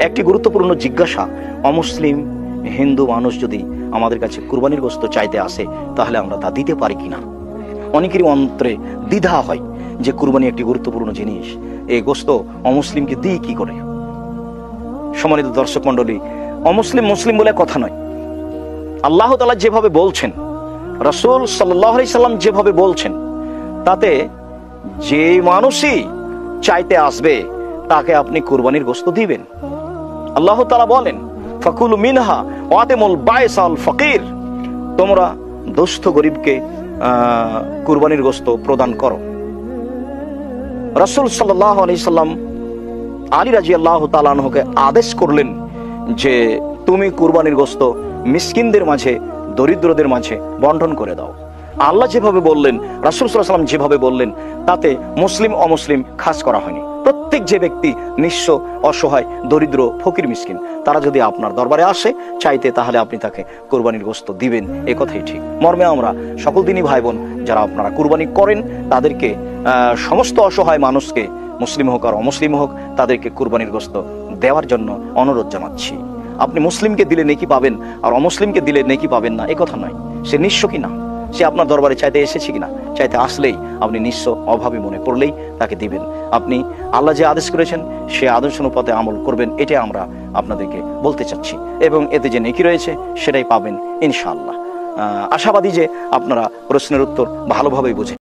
একটি গুরুত্বপূর্ণ জিজ্ঞাসা, অমুসলিম হিন্দু মানুষ যদি আমাদের কাছে কুরবানির গোশত চাইতে আসে তাহলে আমরা তা দিতে পারি কিনা। অনেকেরই অন্তরে দ্বিধা হয় যে কুরবানি একটি গুরুত্বপূর্ণ জিনিস, এই গোশত অমুসলিমকে দিই কি করে। সম্মানিত দর্শক মন্ডলী, অমুসলিম মুসলিম বলে কথা নয়। আল্লাহ তাআলা যেভাবে বলছেন, রাসূল সাল্লাল্লাহু আলাইহি সাল্লাম যেভাবে বলছেন, তাতে যে মানুষই চাইতে আসবে তাকে আপনি কুরবানির গোশত দিবেন। আল্লাহ তাআলা বলেন, ফাকুলু মিনহা ওয়াতিমুল বাইসাল ফকির, তোমরা দুস্থ গরিবকে কুরবানির গোশত প্রদান করো। রাসূল সাল্লাল্লাহু আলাইহি সাল্লাম আলী রাদিয়াল্লাহু তাআলা আনহুকে আদেশ করলেন যে তুমি কুরবানির গোশত মিসকিনদের মাঝে, দরিদ্রদের মাঝে বন্টন করে দাও। আল্লাহ যেভাবে বললেন, রাসূল সাল্লাল্লাহু আলাইহি সাল্লাম যেভাবে বললেন, তাতে মুসলিম অমুসলিম খাস করা হয়নি। প্রত্যেক যে ব্যক্তি নিঃস্ব, অসহায়, দরিদ্র, ফকির, মিসকিন, তারা যদি আপনার দরবারে আসে চাইতে, তাহলে আপনি তাকে কুরবানির গোশত দিবেন, এ কথাই ঠিক। মর্মে আমরা সকল দিনই ভাই বোন যারা আপনারা কুরবানি করেন তাদেরকে, সমস্ত অসহায় মানুষকে, মুসলিম হোক আর অমুসলিম হোক, তাদেরকে কুরবানির গোশত দেওয়ার জন্য অনুরোধ জানাচ্ছি। আপনি মুসলিমকে দিলে নেকি পাবেন আর অমুসলিমকে দিলে নেকি পাবেন না, এ কথা নয়। সে নিঃস্ব কিনা, সে আপনার দরবারে চাইতে এসেছে কিনা, চাইতে আসলেই আপনি নিঃস্ব, অভাবী মনে করলেই তাকে দিবেন। আপনি আল্লাহ যে আদেশ করেছেন সে আদেশ অনুপাতে আমল করবেন, এটাই আমরা আপনাদেরকে বলতে চাচ্ছি। এবং এতে যে নেকি রয়েছে সেটাই পাবেন ইনশাআল্লাহ। আশাবাদী যে আপনারা প্রশ্নের উত্তর ভালোভাবেই বুঝেন।